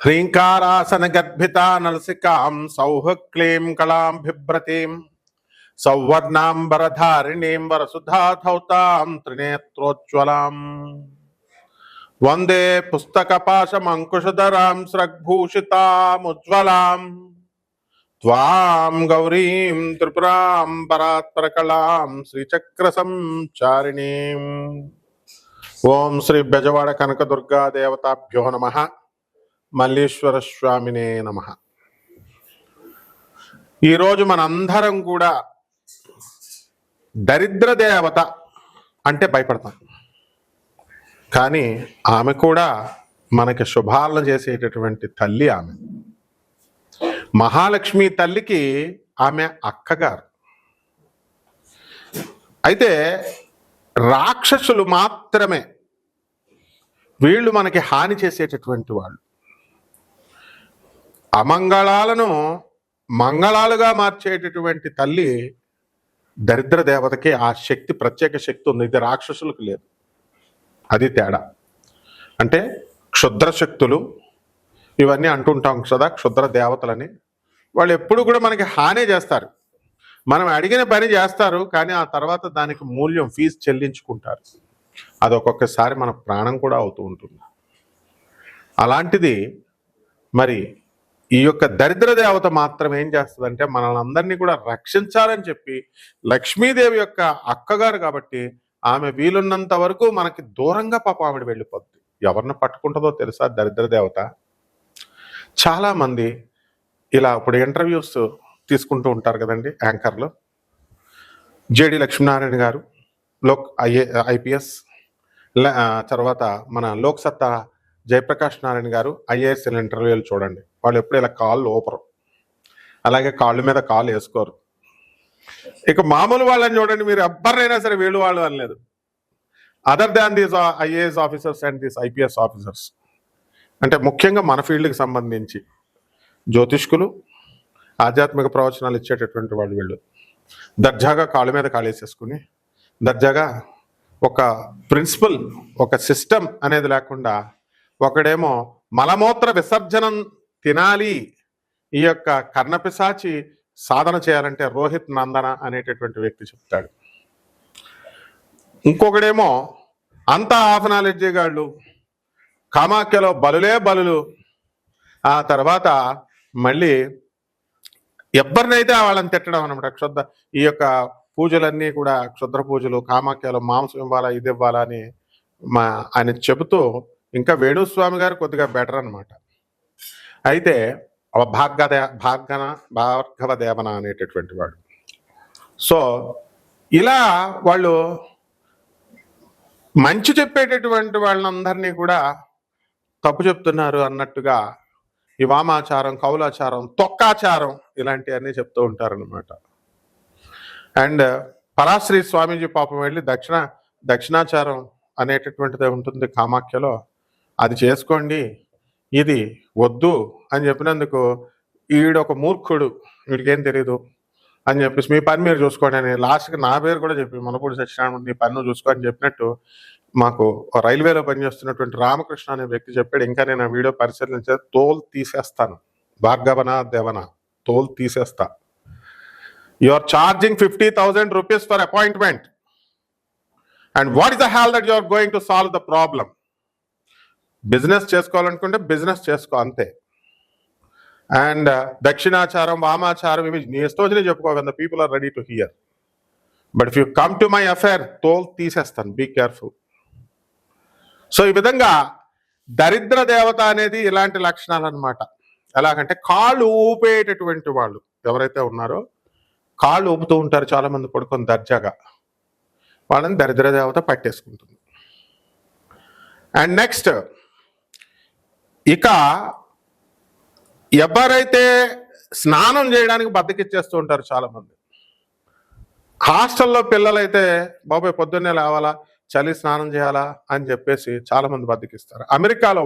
హ్రీంకారాసనగర్భితా నలసికాం సౌహక్లీం కళాం బిభ్రతీం సౌవర్ణాంబరధారిణీం వరసుధాధౌతాం త్రినేత్రోజ్వలాం వందే పుస్తకపాశమంకుశధరాం స్రగ్భూషితాముజ్వలాం త్వాం గౌరీం త్రిపురాం పరాత్పరకళాం శ్రీచక్రసంచారిణీం. ఓం శ్రీ బెజవాడ కనకదుర్గా దేవతాభ్యో నమః. మల్లీశ్వర స్వామినే నమః. ఈరోజు మనందరం కూడా దరిద్ర దేవత అంటే భయపడతాం, కానీ ఆమె కూడా మనకి శుభాలను చేసేటటువంటి తల్లి. ఆమె మహాలక్ష్మి తల్లికి ఆమె అక్కగారు. అయితే రాక్షసులు మాత్రమే వీళ్ళు మనకి హాని చేసేటటువంటి వాళ్ళు. అమంగళాలను మంగళాలుగా మార్చేటటువంటి తల్లి దరిద్ర దేవతకి ఆ శక్తి, ప్రత్యేక శక్తి ఉంది. ఇది రాక్షసులకు లేదు. అది తేడా. అంటే క్షుద్ర శక్తులు ఇవన్నీ అంటుంటాం కదా, క్షుద్ర దేవతలని. వాళ్ళు ఎప్పుడు కూడా మనకి హాని చేస్తారు. మనం అడిగిన పని చేస్తారు, కానీ ఆ తర్వాత దానికి మూల్యం, ఫీజు చెల్లించుకుంటారు. అది ఒక్కొక్కసారి మన ప్రాణం కూడా అవుతూ ఉంటుంది. అలాంటిది మరి ఈ యొక్క దరిద్ర దేవత మాత్రం ఏం చేస్తుందంటే మనల్ని అందరినీ కూడా రక్షించాలని చెప్పి, లక్ష్మీదేవి యొక్క అక్కగారు కాబట్టి ఆమె వీలున్నంత వరకు మనకి దూరంగా పాప ఆవిడ వెళ్ళిపోద్ది. ఎవరిని పట్టుకుంటుందో తెలుసా దరిద్ర దేవత? చాలా మంది ఇలా ఇప్పుడు ఇంటర్వ్యూస్ తీసుకుంటూ ఉంటారు కదండి యాంకర్లు. జేడి లక్ష్మీనారాయణ గారు ఐపీఎస్, తర్వాత మన లోక్సత్తా జయప్రకాష్ నారాయణ గారు ఐఏఎస్ ఇంటర్వ్యూలు చూడండి. వాళ్ళు ఎప్పుడు ఇలా కాళ్ళు ఊపరు, అలాగే కాళ్ళ మీద కాళ్ళు వేసుకోరు. ఇక మామూలు వాళ్ళని చూడండి, మీరు ఎవరినైనా సరే వీళ్ళు వాళ్ళు అనలేదు. Other than these IAS officers and these IPS officers, అంటే ముఖ్యంగా మన ఫీల్డ్కి సంబంధించి జ్యోతిష్కులు, ఆధ్యాత్మిక ప్రవచనాలు ఇచ్చేటటువంటి వాళ్ళు వీళ్ళు దర్జాగా కాళ్ళ మీద కాళేసేసుకుని, దర్జాగా ఒక ప్రిన్సిపల్, ఒక సిస్టమ్ అనేది లేకుండా, ఒకడేమో మలమూత్ర విసర్జనం తినాలి, ఈ యొక్క కర్ణపిశాచి సాధన చేయాలంటే రోహిత్ నందన అనేటటువంటి వ్యక్తి చెప్తాడు. ఇంకొకడేమో అంతా హాఫ్ నాలెడ్జీ గాళ్ళు, కామాఖ్యలో బలులే బలులు. ఆ తర్వాత మళ్ళీ ఎవరినైతే వాళ్ళని తిట్టడం అనమాట. ఈ యొక్క పూజలన్నీ కూడా క్షుద్ర పూజలు, కామాఖ్యలో మాంసం ఇవ్వాలా, ఇది ఇవ్వాలా అని ఆయన చెబుతూ, ఇంకా వేణుస్వామి గారు కొద్దిగా బెటర్ అనమాట. అయితే భార్గవ దేవన అనేటటువంటి వాడు. సో ఇలా వాళ్ళు మంచి చెప్పేటటువంటి వాళ్ళందరినీ కూడా తప్పు చెప్తున్నారు అన్నట్టుగా ఈ వామాచారం, కౌలాచారం, తొక్కాచారం ఇలాంటివన్నీ చెప్తూ ఉంటారనమాట. అండ్ పరాశ్రీ స్వామీజీ పాపం వెళ్ళి దక్షిణాచారం అనేటటువంటిది ఉంటుంది కామాఖ్యలో, అది చేసుకోండి, ఇది వద్దు అని చెప్పినందుకు ఈడొక మూర్ఖుడు, వీడికేం తెలీదు అని చెప్పేసి మీ పని మీరు చూసుకోండి అని లాస్ట్కి నా పేరు కూడా చెప్పి, మనపూడి సత్యనారాయణ నీ పని నువ్వు చూసుకో అని చెప్పినట్టు మాకు రైల్వేలో పనిచేస్తున్నటువంటి రామకృష్ణ అనే వ్యక్తి చెప్పాడు. ఇంకా నేను ఆ వీడియో పరిశీలించే తోలు తీసేస్తాను, భార్గవన దేవన తోలు తీసేస్తా. You are charging 50,000 rupees for appointment, and what is the hell that you are going to solve the problem? Business చేసుకోవాలనుకుంటే బిజినెస్ చేసుకో, అంతే. అండ్ దక్షిణాచారం, వామాచారం ఇవి నీ ఇష్టం చెప్పుకో, the people are ready to hear. But if you come to my affair, తోల్ తీసేస్తాను, బీ కేర్ఫుల్. సో ఈ విధంగా దరిద్ర దేవత అనేది ఇలాంటి లక్షణాలు అనమాట. ఎలాగంటే కాళ్ళు ఊపేటటువంటి వాళ్ళు ఎవరైతే ఉన్నారో, కాళ్ళు ఊపుతూ ఉంటారు చాలా మంది పడుకొని దర్జాగా, వాళ్ళని దరిద్ర దేవత పట్టేసుకుంటుంది. అండ్ నెక్స్ట్, ఇక ఎవరైతే స్నానం చేయడానికి బద్దకిచ్చేస్తూ ఉంటారు చాలా మంది. హాస్టల్లో పిల్లలైతే బాబాయ్ పొద్దున్నే లేవాలా, చలి స్నానం చేయాలా అని చెప్పేసి చాలా మంది బద్దకిస్తారు. అమెరికాలో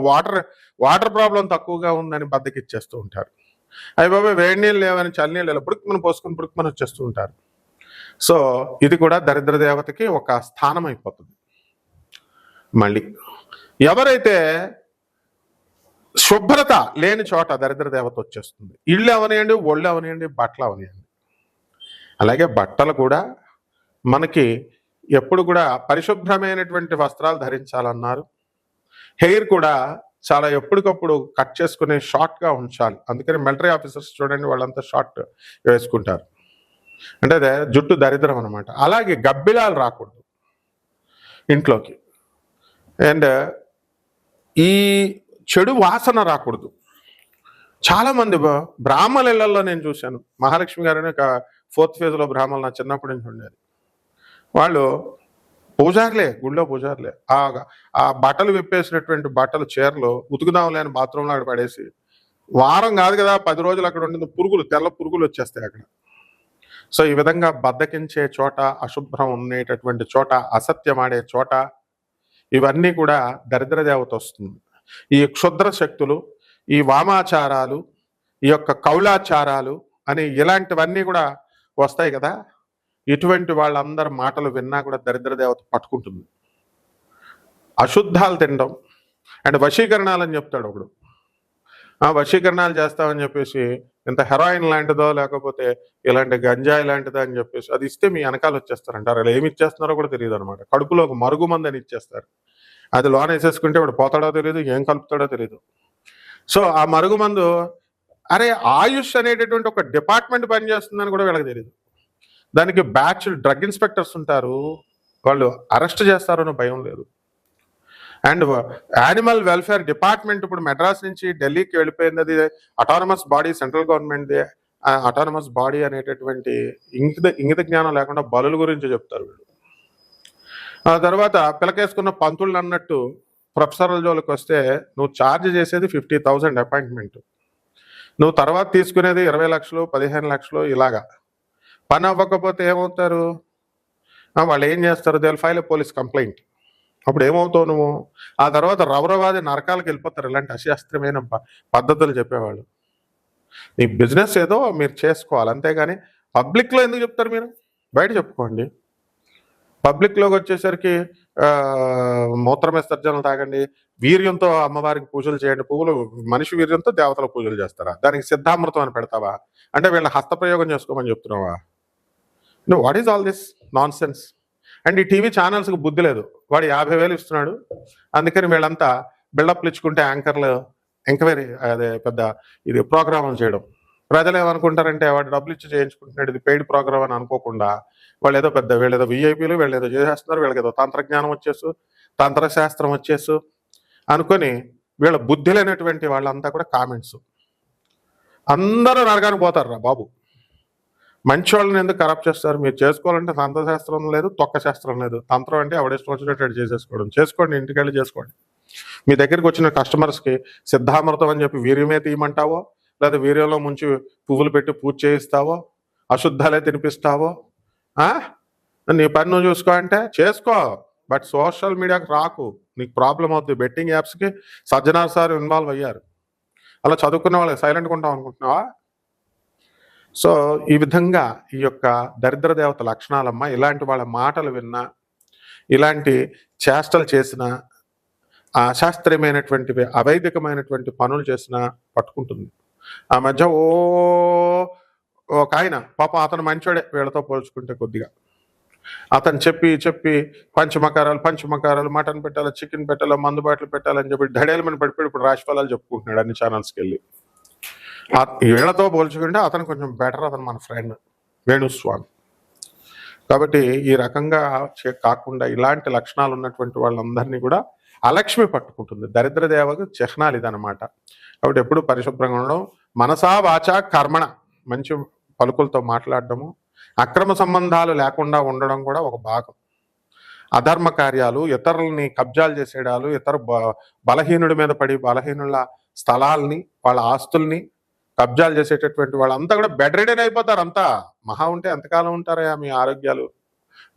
వాటర్ ప్రాబ్లం తక్కువగా ఉందని బద్దకిచ్చేస్తూ ఉంటారు. అవి బాబాయ్ వేడి నీళ్ళు లేవని చలి నీళ్ళు పుడుకుమని పోసుకుని పుడుకుమని వచ్చేస్తూ ఉంటారు. సో ఇది కూడా దరిద్ర దేవతకి ఒక స్థానం అయిపోతుంది. మళ్ళీ ఎవరైతే శుభ్రత లేని చోట దరిద్ర దేవత వచ్చేస్తుంది. ఇళ్ళు అవనియండి, ఒళ్ళు అవనియండి, బట్టలు అవనియండి. అలాగే బట్టలు కూడా మనకి ఎప్పుడు కూడా పరిశుభ్రమైనటువంటి వస్త్రాలు ధరించాలన్నారు. హెయిర్ కూడా చాలా ఎప్పటికప్పుడు కట్ చేసుకుని షార్ట్గా ఉంచాలి. అందుకని మిలిటరీ ఆఫీసర్స్ చూడండి, వాళ్ళంతా షార్ట్ వేసుకుంటారు. అంటే అదే జుట్టు దరిద్రం అనమాట. అలాగే గబ్బిలాలు రాకూడదు ఇంట్లోకి. అండ్ ఈ చెడు వాసన రాకూడదు. చాలామంది బ్రాహ్మణ ఇళ్లలో నేను చూశాను. మహాలక్ష్మి గారిని ఒక 4th ఫేజ్లో బ్రాహ్మణులు నా చిన్నప్పటి నుంచి ఉండేది. వాళ్ళు పూజారులే, గుళ్ళో పూజారులే. ఆ బట్టలు విప్పేసినటువంటి బట్టలు, చీరలు ఉతుకుదాం లేని బాత్రూంలో అక్కడ పడేసి, వారం కాదు కదా 10 రోజులు అక్కడ ఉండిన పురుగులు, తెల్ల పురుగులు వచ్చేస్తాయి అక్కడ. సో ఈ విధంగా బద్దకించే చోట, అశుభ్రం ఉండేటటువంటి చోట, అసత్యం ఆడే చోట, ఇవన్నీ కూడా దరిద్ర దేవత వస్తుంది. ఈ క్షుద్ర శక్తులు, ఈ వామాచారాలు, ఈ యొక్క కౌలాచారాలు అని ఇలాంటివన్నీ కూడా వస్తాయి కదా. ఇటువంటి వాళ్ళందరి మాటలు విన్నా కూడా దరిద్ర దేవత పట్టుకుంటుంది. అశుద్ధాలు తినడం అండ్ వశీకరణాలు అని చెప్తాడు ఒకడు. వశీకరణాలు చేస్తామని చెప్పేసి ఇంత హెరాయిన్ లాంటిదో లేకపోతే ఇలాంటి గంజాయి లాంటిదో అని చెప్పేసి అది ఇస్తే మీ వెనకాల వచ్చేస్తారంటారు. అలా ఏమి ఇచ్చేస్తున్నారో కూడా తెలియదు అనమాట. కడుపులో ఒక మరుగుమంది అని ఇచ్చేస్తారు. అది లోన వేసేసుకుంటే వాడు పోతాడో తెలియదు, ఏం కలుపుతాడో తెలియదు. సో ఆ మరుగుమందు, అరే ఆయుష్ అనేటటువంటి ఒక డిపార్ట్మెంట్ పనిచేస్తుందని కూడా వీళ్ళకి తెలియదు. దానికి బ్యాచ్ డ్రగ్ ఇన్స్పెక్టర్స్ ఉంటారు, వాళ్ళు అరెస్ట్ చేస్తారని భయం లేదు. అండ్ యానిమల్ వెల్ఫేర్ డిపార్ట్మెంట్ ఇప్పుడు మెడ్రాస్ నుంచి ఢిల్లీకి వెళ్ళిపోయింది. అది అటానమస్ బాడీ, సెంట్రల్ గవర్నమెంట్ది. అటానమస్ బాడీ అనేటటువంటి ఇంగిత జ్ఞానం లేకుండా బలుల గురించి చెప్తారు వీళ్ళు. ఆ తర్వాత పిలకేసుకున్న పంతుళ్ళు అన్నట్టు ప్రొఫెసర్ల జోలికి వస్తే నువ్వు ఛార్జ్ చేసేది 50,000 అపాయింట్మెంట్, నువ్వు తర్వాత తీసుకునేది 20 లక్షలు 15 లక్షలు. ఇలాగా పని అవ్వకపోతే ఏమవుతారు వాళ్ళు? ఏం చేస్తారు? They will file a police complaint. అప్పుడు ఏమవుతావు నువ్వు? ఆ తర్వాత రౌరవాది నరకాలకు వెళ్ళిపోతారు ఇలాంటి అశాస్త్రమైన పద్ధతులు చెప్పేవాళ్ళు. నీ బిజినెస్ ఏదో మీరు చేసుకోవాలి, అంతేగాని పబ్లిక్లో ఎందుకు చెప్తారు? మీరు బయట చెప్పుకోండి. పబ్లిక్లోకి వచ్చేసరికి మూత్ర విసర్జనలు తాగండి, వీర్యంతో అమ్మవారికి పూజలు చేయండి. పువ్వులు మనిషి వీర్యంతో దేవతల పూజలు చేస్తారా? దానికి సిద్ధామృతం అని పెడతావా? అంటే వీళ్ళ హస్తప్రయోగం చేసుకోమని చెప్తున్నావా? What is all this non sense? And ఈ టీవీ ఛానల్స్కి బుద్ధి లేదు. వాడు 50,000 ఇస్తున్నాడు, అందుకని వీళ్ళంతా బిల్డప్లు ఇచ్చుకుంటే యాంకర్లు ఎంక్వైరీ, అదే పెద్ద ఇది ప్రోగ్రామ్ చేయడం. ప్రజలు ఏమనుకుంటారంటే వాడు డబ్బులు ఇచ్చి చేయించుకుంటున్నాడు, ఇది పెయిడ్ ప్రోగ్రామ్ అని అనుకోకుండా వాళ్ళు ఏదో పెద్ద, వీళ్ళేదో విఐపీలు, వీళ్ళు ఏదో చేసేస్తున్నారు, వీళ్ళకి ఏదో తంత్రజ్ఞానం వచ్చేసు, తంత్రశాస్త్రం వచ్చేసు అనుకొని వీళ్ళ బుద్ధి లేనటువంటి వాళ్ళంతా కూడా కామెంట్స్. అందరూ నరకానికి పోతారు రా బాబు. మంచి వాళ్ళని ఎందుకు కరప్ట్ చేస్తారు? మీరు చేసుకోవాలంటే తంత్రశాస్త్రం లేదు, తొక్క శాస్త్రం లేదు. తంత్రం అంటే ఎవడేష్టం వచ్చినట్టు చేసేసుకోవడం. చేసుకోండి, ఇంటికి వెళ్ళి చేసుకోండి. మీ దగ్గరికి వచ్చిన కస్టమర్స్కి సిద్ధామృతం అని చెప్పి వీర్యమే తీయమంటావో, లేదా వీర్యంలో ముంచి పువ్వులు పెట్టి పూజ చేయిస్తావో, అశుద్ధాలే తినిపిస్తావో, నీ పని నువ్వు చూసుకో అంటే చేసుకో. బట్ సోషల్ మీడియాకి రాకు, నీకు ప్రాబ్లం అవుతుంది. బెట్టింగ్ యాప్స్కి సజ్జనార్ సార్ ఇన్వాల్వ్ అయ్యారు. అలా చదువుకున్న వాళ్ళు సైలెంట్గా ఉంటాం అనుకుంటున్నావా? సో ఈ విధంగా ఈ యొక్క దరిద్ర దేవత లక్షణాలమ్మ. ఇలాంటి వాళ్ళ మాటలు విన్నా, ఇలాంటి చేష్టలు చేసిన, అశాస్త్రీయమైనటువంటివి అవైదికమైనటువంటి పనులు చేసినా పట్టుకుంటుంది. ఆ మధ్య ఒక ఆయన పాపం, అతను మంచోడే వీళ్ళతో పోల్చుకుంటే కొద్దిగా. అతను చెప్పి పంచమకారాలు మటన్ పెట్టాలి, చికెన్ పెట్టాలి, మందు బాటలు పెట్టాలని చెప్పి ధడేలమని పడిపోయి ఇప్పుడు రాశిఫలాలు చెప్పుకుంటున్నాడు అన్ని ఛానల్స్కి వెళ్ళి. వీళ్ళతో పోల్చుకుంటే అతను కొంచెం బెటర్. అతను మన ఫ్రెండ్ వేణుస్వామి. కాబట్టి ఈ రకంగా కాకుండా ఇలాంటి లక్షణాలు ఉన్నటువంటి వాళ్ళందరినీ కూడా అలక్ష్మి పట్టుకుంటుంది. దరిద్ర దేవకు చిహ్నాలు ఇదనమాట. కాబట్టి ఎప్పుడు పరిశుభ్రంగా ఉండడం, మనసా వాచా కర్మణ, మంచి పలుకులతో మాట్లాడడము, అక్రమ సంబంధాలు లేకుండా ఉండడం కూడా ఒక భాగం. అధర్మ కార్యాలు, ఇతరులని కబ్జాలు చేసేడాలు, ఇతర బలహీనుడి మీద పడి బలహీనుల స్థలాల్ని, వాళ్ళ ఆస్తుల్ని కబ్జాలు చేసేటటువంటి వాళ్ళంతా కూడా బెడ్ రిడెన్ అయిపోతారు. అంతా మహా ఉంటే ఎంతకాలం ఉంటారా మీ ఆరోగ్యాలు?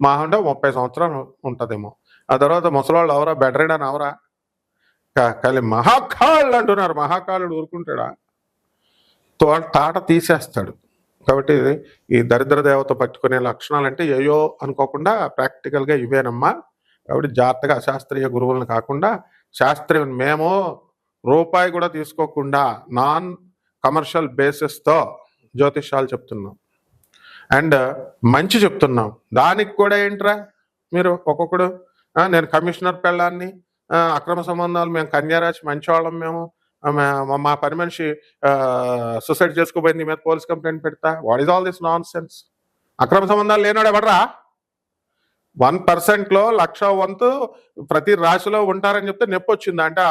మహా ఉంటే 30 సంవత్సరాలు ఉంటుందేమో. ఆ తర్వాత ముసలాళ్ళు అవరా, బెడ్ రిడెన్ అవరా? కానీ మహాకాళ్ళు అంటున్నారు. మహాకాళుడు ఊరుకుంటాడా? తాట తీసేస్తాడు. కాబట్టి ఈ దరిద్ర దేవత పట్టుకునే లక్షణాలు అంటే ఏయో అనుకోకుండా ప్రాక్టికల్గా ఇవేనమ్మా. కాబట్టి జాగ్రత్తగా అశాస్త్రీయ గురువులను కాకుండా శాస్త్రీయ, మేము రూపాయి కూడా తీసుకోకుండా నాన్ కమర్షియల్ బేసిస్తో జ్యోతిష్యాలు చెప్తున్నాం. అండ్ మంచి చెప్తున్నాం. దానికి కూడా ఏంట్రా మీరు ఒక్కొక్కడు నేను కమిషనర్ పెళ్ళాన్ని, అక్రమ సంబంధాలు, మేము కన్యారాశి మంచివాళ్ళం, మేము మా పని మనిషి సూసైడ్ చేసుకోబోయింది, మీద పోలీస్ కంప్లైంట్ పెడతా. What is all this non sense? అక్రమ సంబంధాలు లేనాడు ఎవడరా? 1%లో 1,00,000 వంతు ప్రతి రాశిలో ఉంటారని చెప్తే నొప్పి వచ్చింది అంటే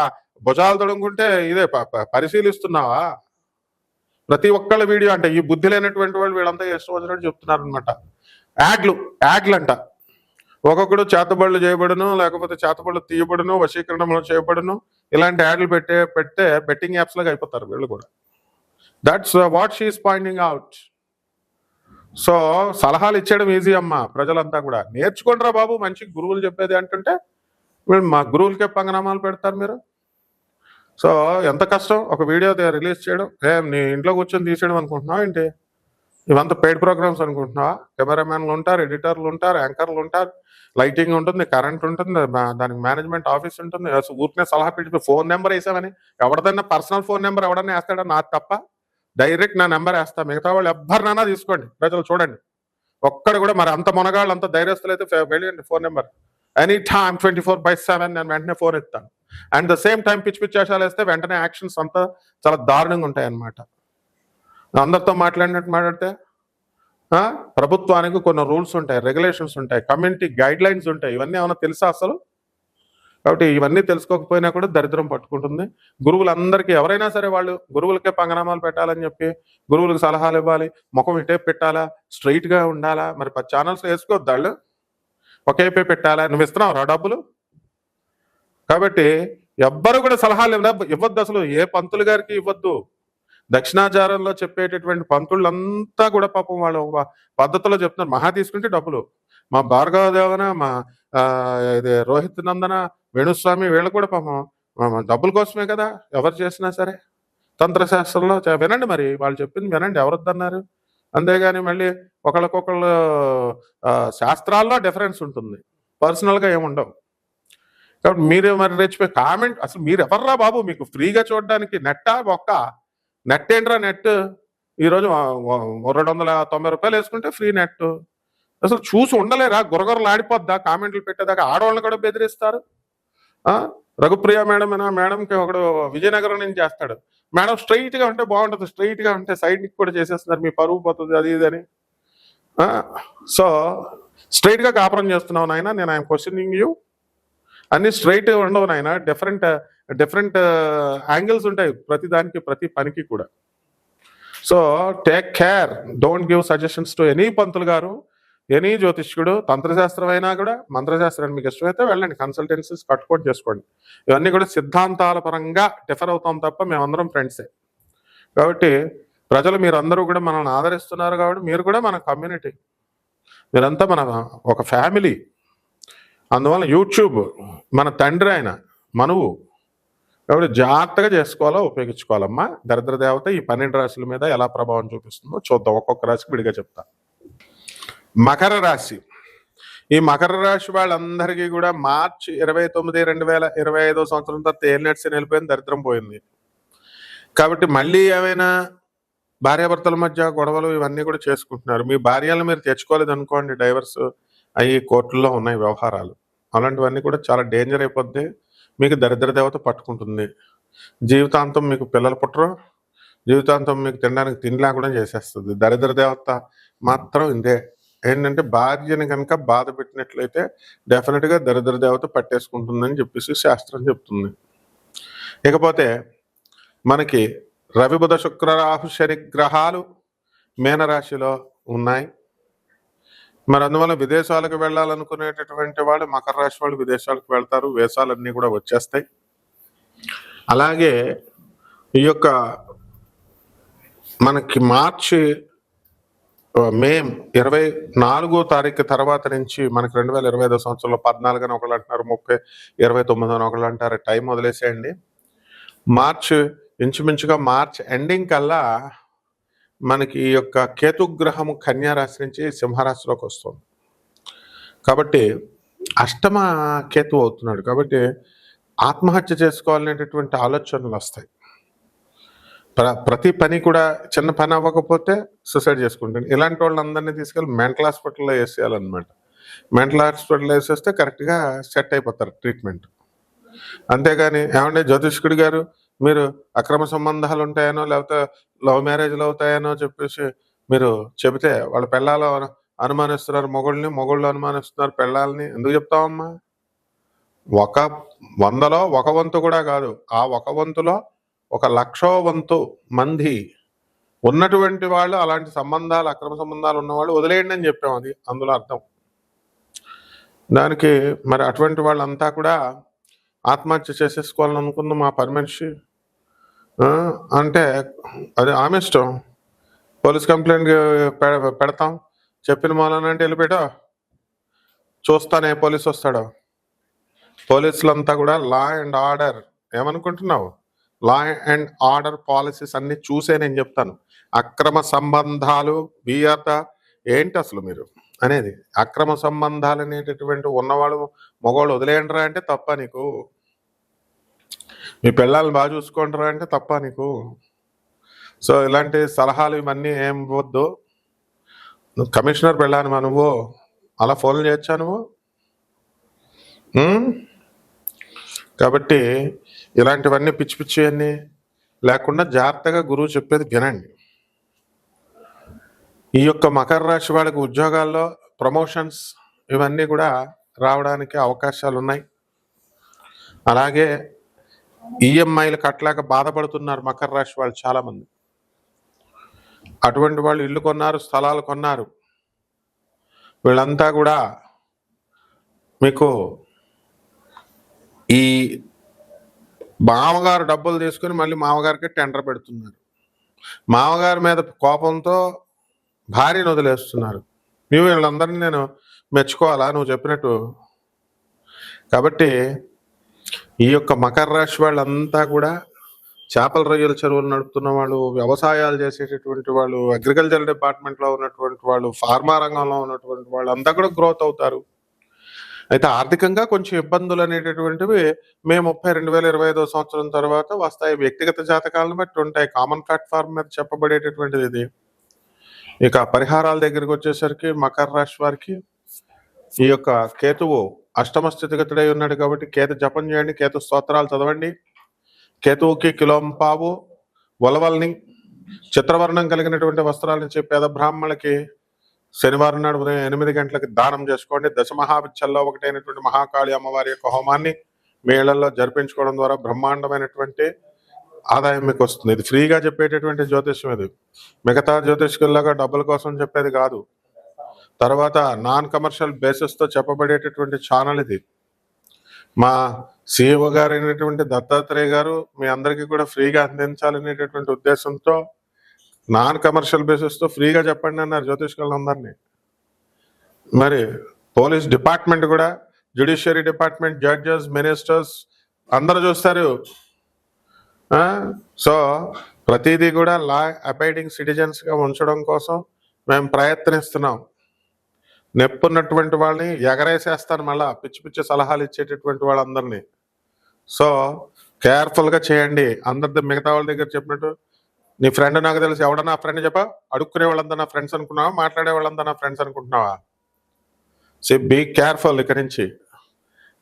భుజాలు తొడుగుంటే ఇదే పరిశీలిస్తున్నావా? ప్రతి ఒక్కళ్ళ వీడియో అంటే ఈ బుద్ధి లేనటువంటి వాళ్ళు వీళ్ళంతా ఇష్టం వచ్చినట్టు చెప్తున్నారు అనమాట. యాడ్లు అంట. ఒక్కొక్కడు చేతబడులు చేయబడును, లేకపోతే చేతబడులు తీయబడును, వశీకరణలో చేయబడును, ఇలాంటి యాడ్లు పెడితే బెట్టింగ్ యాప్స్ లాగా అయిపోతారు వీళ్ళు కూడా. That's what she's pointing out. So సలహాలు ఇచ్చేయడం ఈజీ అమ్మా. ప్రజలంతా కూడా నేర్చుకుంటారా బాబు, మంచి గురువులు చెప్పేది అంటుంటే మీరు మా గురువులకే పంగనామాలు పెడతారు మీరు. సో ఎంత కష్టం ఒక వీడియో రిలీజ్ చేయడం. నీ ఇంట్లో కూర్చొని తీసేయడం అనుకుంటున్నావా ఏంటి? ఇవంతా పెయిడ్ ప్రోగ్రామ్స్ అనుకుంటున్నావా? కెమెరామెన్లు ఉంటారు, ఎడిటర్లు ఉంటారు, యాంకర్లు ఉంటారు, లైటింగ్ ఉంటుంది, కరెంట్ ఉంటుంది, దానికి మేనేజ్మెంట్ ఆఫీస్ ఉంటుంది. ఊరికే సలహా పెట్టి ఫోన్ నెంబర్ వేసామని ఎవరిదైనా పర్సనల్ ఫోన్ నెంబర్ ఎవడన్నా వేస్తాడా? నాకు తప్ప డైరెక్ట్ నా నెంబర్ వేస్తా. మిగతా వాళ్ళు ఎవరినైనా తీసుకోండి, ప్రజలు చూడండి. ఒక్కడ కూడా మరి అంత మునగాళ్ళు, అంత ధైర్యస్తులు అయితే వెళ్ళండి ఫోన్ నెంబర్. ఎనీ టైమ్ 24/7 నేను వెంటనే ఫోన్ ఎత్తాను. అండ్ ద సేమ్ టైం పిచ్చి వేషాలు వేస్తే వెంటనే యాక్షన్స్ అంతా చాలా దారుణంగా ఉంటాయి అన్నమాట. అందరితో మాట్లాడినట్టు మాట్లాడితే ప్రభుత్వానికి కొన్ని రూల్స్ ఉంటాయి, రెగ్యులేషన్స్ ఉంటాయి, కమ్యూనిటీ గైడ్ లైన్స్ ఉంటాయి. ఇవన్నీ ఏమైనా తెలుసా అసలు? కాబట్టి ఇవన్నీ తెలుసుకోకపోయినా కూడా దరిద్రం పట్టుకుంటుంది. గురువులందరికీ ఎవరైనా సరే వాళ్ళు గురువులకే పంగనామాలు పెట్టాలని చెప్పి గురువులకు సలహాలు ఇవ్వాలి. ముఖం ఇటే పెట్టాలా, స్ట్రైట్గా ఉండాలా? మరి 10 ఛానల్స్ వేసుకోవద్దు వాళ్ళు, ఒకేపే పెట్టాలా? నువ్వు ఇస్తున్నావు డబ్బులు? కాబట్టి ఎవ్వరు కూడా సలహాలు ఇవ్వద్దు అసలు. ఏ పంతులు గారికి ఇవ్వద్దు. దక్షిణాచారంలో చెప్పేటటువంటి పంతుళ్ళంతా కూడా పాపం వాళ్ళు పద్ధతిలో చెప్తున్నారు. మహా తీసుకుంటే డబ్బులు. మా భార్గవ దేవన, మా ఇది రోహిత్ నందన, వేణుస్వామి వీళ్ళు కూడా పాపం డబ్బుల కోసమే కదా ఎవరు చేసినా సరే. తంత్రశాస్త్రంలో వినండి, మరి వాళ్ళు చెప్పింది వినండి, ఎవరొద్దన్నారు? అంతేగాని మళ్ళీ ఒకళ్ళకొకళ్ళు శాస్త్రాల్లో డిఫరెన్స్ ఉంటుంది, పర్సనల్గా ఏముండవు. కాబట్టి మీరు మరి రెచ్చిపోయి కామెంట్, అసలు మీరు ఎవర్రా బాబు? మీకు ఫ్రీగా చూడడానికి నెట్టా నెట్ ఏంట్రా? నెట్ ఈరోజు 290 రూపాయలు వేసుకుంటే ఫ్రీ నెట్. అసలు చూసి ఉండలేరా? గురగొరలు ఆడిపోద్దా? కామెంట్లు పెట్టేదాకా ఆడవాళ్ళని కూడా బెదిరిస్తారు. రఘుప్రియ మేడంకి ఒకడు విజయనగరం నుంచి చేస్తాడు. మేడం స్ట్రైట్గా ఉంటే బాగుంటుంది, స్ట్రైట్గా ఉంటే సైడ్కి కూడా చేసేస్తున్నారు, మీ పరువు పోతుంది అది ఇది అని. సో స్ట్రైట్గా కాపురం చేస్తున్నావు నాయన, నేను ఐఎమ్ క్వశ్చనింగ్ యూ. అన్ని స్ట్రైట్గా ఉండవు నాయన, డిఫరెంట్ యాంగిల్స్ ఉంటాయి ప్రతి దానికి, ప్రతి పనికి కూడా. So take care, don't give suggestions to any పంతులు గారు, ఎనీ జ్యోతిష్కుడు. తంత్రశాస్త్రం అయినా కూడా, మంత్రశాస్త్రం మీకు ఇష్టమైతే వెళ్ళండి, కన్సల్టెన్సీస్ కట్టుకోండి, చేసుకోండి. ఇవన్నీ కూడా సిద్ధాంతాల పరంగా డిఫర్ అవుతాం తప్ప మేమందరం ఫ్రెండ్సే. కాబట్టి ప్రజలు మీరందరూ కూడా మనల్ని ఆదరిస్తున్నారు కాబట్టి మీరు కూడా మన కమ్యూనిటీ, మీరంతా మన ఒక ఫ్యామిలీ. అందువల్ల యూట్యూబ్ మన తండ్రి ఆయన మనువు. కాబట్టి జాగ్రత్తగా చేసుకోవాలో ఉపయోగించుకోవాలమ్మా. దరిద్ర దేవత ఈ 12 రాశుల మీద ఎలా ప్రభావం చూపిస్తుందో చూద్దాం. ఒక్కొక్క రాశికి విడిగా చెప్తా. మకర రాశి. ఈ మకర రాశి వాళ్ళందరికీ కూడా మార్చి 29, 2025 సంవత్సరం తర్వాత ఏలినట్స్ వెళ్ళిపోయింది, దరిద్రం పోయింది. కాబట్టి మళ్ళీ ఏమైనా భార్యాభర్తల మధ్య గొడవలు ఇవన్నీ కూడా చేసుకుంటున్నారు. మీ భార్యలను మీరు తెచ్చుకోలేదు అనుకోండి, డైవర్స్ అయ్యి కోర్టుల్లో ఉన్నాయి వ్యవహారాలు. అలాంటివన్నీ కూడా చాలా డేంజర్ అయిపోద్ది. మీకు దరిద్ర దేవత పట్టుకుంటుంది. జీవితాంతం మీకు పిల్లలు పుట్టరు, జీవితాంతం మీకు తినడానికి తిండి లేకుండా చేసేస్తుంది. దరిద్ర దేవత మాత్రం ఇదే ఏంటంటే, భార్యని కనుక బాధ పెట్టినట్లయితే డెఫినెట్గా దరిద్ర దేవత పట్టేసుకుంటుందని చెప్పేసి శాస్త్రం చెప్తుంది. ఇకపోతే మనకి రవి బుధ శుక్ర రాహు శని గ్రహాలు మీనరాశిలో ఉన్నాయి. మరి అందువల్ల విదేశాలకు వెళ్ళాలనుకునేటటువంటి వాళ్ళు, మకర రాశి వాళ్ళు విదేశాలకు వెళ్తారు, వేసాలన్నీ కూడా వచ్చేస్తాయి. అలాగే ఈ యొక్క మనకి మార్చి మే 24వ తారీఖు తర్వాత నుంచి మనకి 2025 సంవత్సరంలో 14 అని ఒకళ్ళు అంటున్నారు, 30, 29 అని ఒకళ్ళు అంటారు. టైం వదిలేసేయండి. మార్చి ఇంచుమించుగా మార్చ్ ఎండింగ్ కల్లా మనకి ఈ యొక్క కేతుగ్రహము కన్యారాశి నుంచి సింహరాశిలోకి వస్తుంది. కాబట్టి అష్టమ కేతు అవుతున్నాడు. కాబట్టి ఆత్మహత్య చేసుకోవాలనేటటువంటి ఆలోచనలు వస్తాయి. ప్రతి పని కూడా చిన్న పని అవ్వకపోతే సూసైడ్ చేసుకుంటాను. ఇలాంటి వాళ్ళందరినీ తీసుకెళ్ళి మెంటల్ హాస్పిటల్లో వేసేయాలన్నమాట. మెంటల్ హాస్పిటల్లో వేసేస్తే కరెక్ట్గా సెట్ అయిపోతారు ట్రీట్మెంట్. అంతేగాని ఏమంటే జ్యోతిష్కుడి గారు మీరు అక్రమ సంబంధాలు ఉంటాయనో లేకపోతే లవ్ మ్యారేజ్లు అవుతాయనో చెప్పేసి మీరు చెబితే వాళ్ళ పెళ్ళాలు అనుమానిస్తున్నారు మొగుళ్ళని, మొగుళ్ళు అనుమానిస్తున్నారు పెళ్ళాలని ఎందుకు చెప్తామమ్మా? 100లో 1 వంతు కూడా కాదు, ఆ 1 వంతులో 1,00,000వ వంతు మంది ఉన్నటువంటి వాళ్ళు అలాంటి సంబంధాలు, అక్రమ సంబంధాలు ఉన్నవాళ్ళు వదిలేయండి అని చెప్పాం. అది అందులో అర్థం. దానికి మరి అటువంటి వాళ్ళంతా కూడా ఆత్మహత్య చేసేసుకోవాలని అనుకుంది మా పని మనిషి అంటే అది ఆమె ఇష్టం. పోలీస్ కంప్లైంట్ పెడతాం చెప్పిన మూలనంటే వెళ్ళిపోయాడో చూస్తానే పోలీసు వస్తాడో. పోలీసులంతా కూడా లా అండ్ ఆర్డర్ ఏమనుకుంటున్నావు? లా అండ్ ఆర్డర్ పాలసీస్ అన్ని చూసే నేను చెప్తాను. అక్రమ సంబంధాలు ఏంటి అసలు మీరు అనేది? అక్రమ సంబంధాలు అనేటటువంటి ఉన్నవాళ్ళు మగవాళ్ళు వదిలేయండిరా అంటే తప్ప నీకు? మీ పిల్లల్ని బాగా చూసుకోండిరా అంటే తప్ప నీకు? సో ఇలాంటి సలహాలు ఇవన్నీ ఏం వద్దు. నువ్వు కమిషనర్ పెళ్ళాను నువ్వు అలా ఫోన్లు చేయొచ్చా నువ్వు? కాబట్టి ఇలాంటివన్నీ పిచ్చి పిచ్చి అన్నీ లేకుండా జాగ్రత్తగా గురువు చెప్పేది వినండి. ఈ యొక్క మకర రాశి వాళ్ళకి ఉద్యోగాల్లో ప్రమోషన్స్ ఇవన్నీ కూడా రావడానికి అవకాశాలు ఉన్నాయి. అలాగే ఈఎంఐలు కట్టలేక బాధపడుతున్నారు మకర రాశి వాళ్ళు చాలామంది. అటువంటి వాళ్ళు ఇల్లు కొన్నారు, స్థలాలు కొన్నారు. వీళ్ళంతా కూడా మీకు ఈ మామగారు డబ్బులు తీసుకుని మళ్ళీ మామగారికి టెండర్ పెడుతున్నారు. మామగారి మీద కోపంతో భార్యను వదిలేస్తున్నారు. వీళ్ళందరినీ నేను మెచ్చుకోవాలా నువ్వు చెప్పినట్టు? కాబట్టి ఈ యొక్క మకర రాశి వాళ్ళంతా కూడా చేపల రొయ్యల చెరువులు నడుపుతున్న వాళ్ళు, వ్యవసాయాలు చేసేటటువంటి వాళ్ళు, అగ్రికల్చర్ డిపార్ట్మెంట్లో ఉన్నటువంటి వాళ్ళు, ఫార్మా రంగంలో ఉన్నటువంటి వాళ్ళు అంతా కూడా గ్రోత్ అవుతారు. అయితే ఆర్థికంగా కొంచెం ఇబ్బందులు అనేటటువంటివి మే 30, 2025 సంవత్సరం తర్వాత వస్తాయి. వ్యక్తిగత జాతకాలను బట్టి ఉంటాయి. కామన్ ప్లాట్ఫామ్ మీద చెప్పబడేటటువంటిది ఇది. ఇక పరిహారాల దగ్గరికి వచ్చేసరికి మకర రాశి వారికి ఈ యొక్క కేతువు అష్టమ స్థితిగతుడై ఉన్నాడు కాబట్టి కేతు జపం చేయండి, కేతు స్తోత్రాలు చదవండి. కేతువుకి కిలోంపావు ఉలవల్ని చిత్రవర్ణం కలిగినటువంటి వస్త్రాలను పేద బ్రాహ్మణులకి శనివారం నాడు ఉదయం 8 గంటలకి దానం చేసుకోండి. దశమహావిద్యల్లో ఒకటైనటువంటి మహాకాళి అమ్మవారి యొక్క హోమాన్ని మీ ఇళ్లలో జరిపించుకోవడం ద్వారా బ్రహ్మాండమైనటువంటి ఆదాయం మీకు వస్తుంది. ఇది ఫ్రీగా చెప్పేటటువంటి జ్యోతిష్యం. ఇది మిగతా జ్యోతిష్కుల్లాగా డబ్బుల కోసం చెప్పేది కాదు. తర్వాత నాన్ కమర్షియల్ బేసిస్తో చెప్పబడేటటువంటి ఛానల్ ఇది. మా CEO గారు అయినటువంటి దత్తాత్రేయ గారు మీ అందరికీ కూడా ఫ్రీగా అందించాలనేటటువంటి ఉద్దేశంతో నాన్ కమర్షియల్ బేసిస్తో ఫ్రీగా చెప్పండి అన్నారు జ్యోతిష్కులందరినీ. మరి పోలీస్ డిపార్ట్మెంట్ కూడా, జ్యుడిషియరీ డిపార్ట్మెంట్, జడ్జెస్, మినిస్టర్స్ అందరూ చూస్తారు. సో ప్రతిదీ కూడా లా అబైడింగ్ సిటిజన్స్గా ఉంచడం కోసం మేము ప్రయత్నిస్తున్నాం. నెప్పున్నటువంటి వాళ్ళని ఎగరేసేస్తాను మళ్ళా పిచ్చి పిచ్చి సలహాలు ఇచ్చేటటువంటి వాళ్ళందరినీ. సో కేర్ఫుల్గా చేయండి. అందరి మిగతా వాళ్ళ దగ్గర చెప్పినట్టు నీ ఫ్రెండ్ నాకు తెలుసు, ఎవడన్నా ఫ్రెండ్ చెప్పా? అడుక్కునే వాళ్ళంతా నా ఫ్రెండ్స్ అనుకున్నావా? మాట్లాడే వాళ్ళంతా నా ఫ్రెండ్స్ అనుకుంటున్నావా? So be careful. ఇక్కడి నుంచి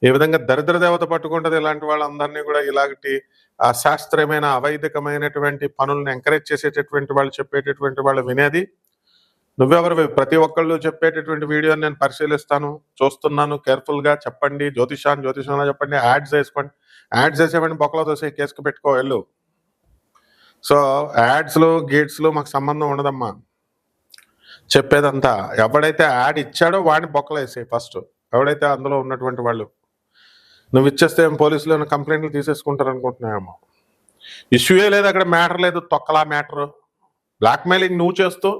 ఈ విధంగా దరిద్ర దేవత పట్టుకుంటుంది ఇలాంటి వాళ్ళందరినీ కూడా. ఇలాంటి శాస్త్రీయమైన అవైదికమైనటువంటి పనులను ఎంకరేజ్ చేసేటటువంటి వాళ్ళు చెప్పేటటువంటి వాళ్ళు వినేది. నువ్వెవరు? ప్రతి ఒక్కళ్ళు చెప్పేటటువంటి వీడియోని నేను పరిశీలిస్తాను, చూస్తున్నాను. కేర్ఫుల్గా చెప్పండి. జ్యోతిషంలో చెప్పండి. యాడ్స్ వేసుకోండి. యాడ్స్ వేసేవాడిని బొక్కలో తోసే కేసుకు పెట్టుకో వెళ్ళు. సో యాడ్స్లు గేట్స్లు మాకు సంబంధం ఉండదమ్మా. చెప్పేదంతా ఎవడైతే యాడ్ ఇచ్చాడో వాడిని బొక్కలు వేసేయి ఫస్ట్. ఎవడైతే అందులో ఉన్నటువంటి వాళ్ళు. నువ్వు ఇచ్చేస్తే పోలీసులు కంప్లైంట్లు తీసేసుకుంటారు అనుకుంటున్నావేమో. ఇష్యూయే లేదు అక్కడ, మ్యాటర్ లేదు, తొక్కలా మ్యాటర్. బ్లాక్మెయిలింగ్ నువ్వు చేస్తూ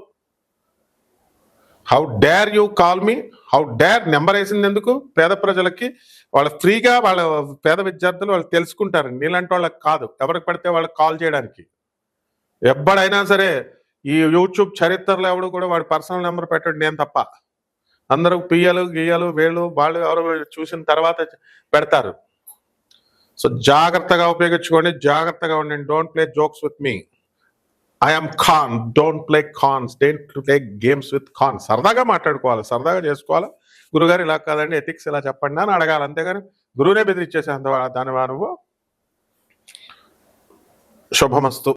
how dare you call me, how dare. Number వేసింది ఎందుకు? పేద ప్రజలకి వాళ్ళ ఫ్రీగా వాళ్ళ పేద విద్యార్థులు వాళ్ళు తెలుసుకుంటారు. నీలాంటి వాళ్ళకి కాదు, ఎవరికి పడితే వాళ్ళకి కాల్ చేయడానికి. ఎవ్వడైనా సరే ఈ యూట్యూబ్ చరిత్రలో ఎవడు కూడా వాడి పర్సనల్ నెంబర్ పెట్టండి, నేను తప్ప. అందరూ పియ్యలు గియ్యలు వీళ్ళు వాళ్ళు ఎవరు చూసిన తర్వాత పెడతారు. సో జాగ్రత్తగా ఉపయోగించుకోండి, జాగ్రత్తగా ఉండండి. Don't play jokes with me. I'm Khan, don't play Khans, don't play games with Khan. సరదాగా మాట్లాడుకోవాలి, సరదాగా చేసుకోవాలి. గురుగారు ఇలా కాదండి, ఎథిక్స్ ఇలా చెప్పండి అని అడగాలి, అంతేగాని గురువునే బెదిరించేసేంత దాని నువ్వు. శుభమస్తు.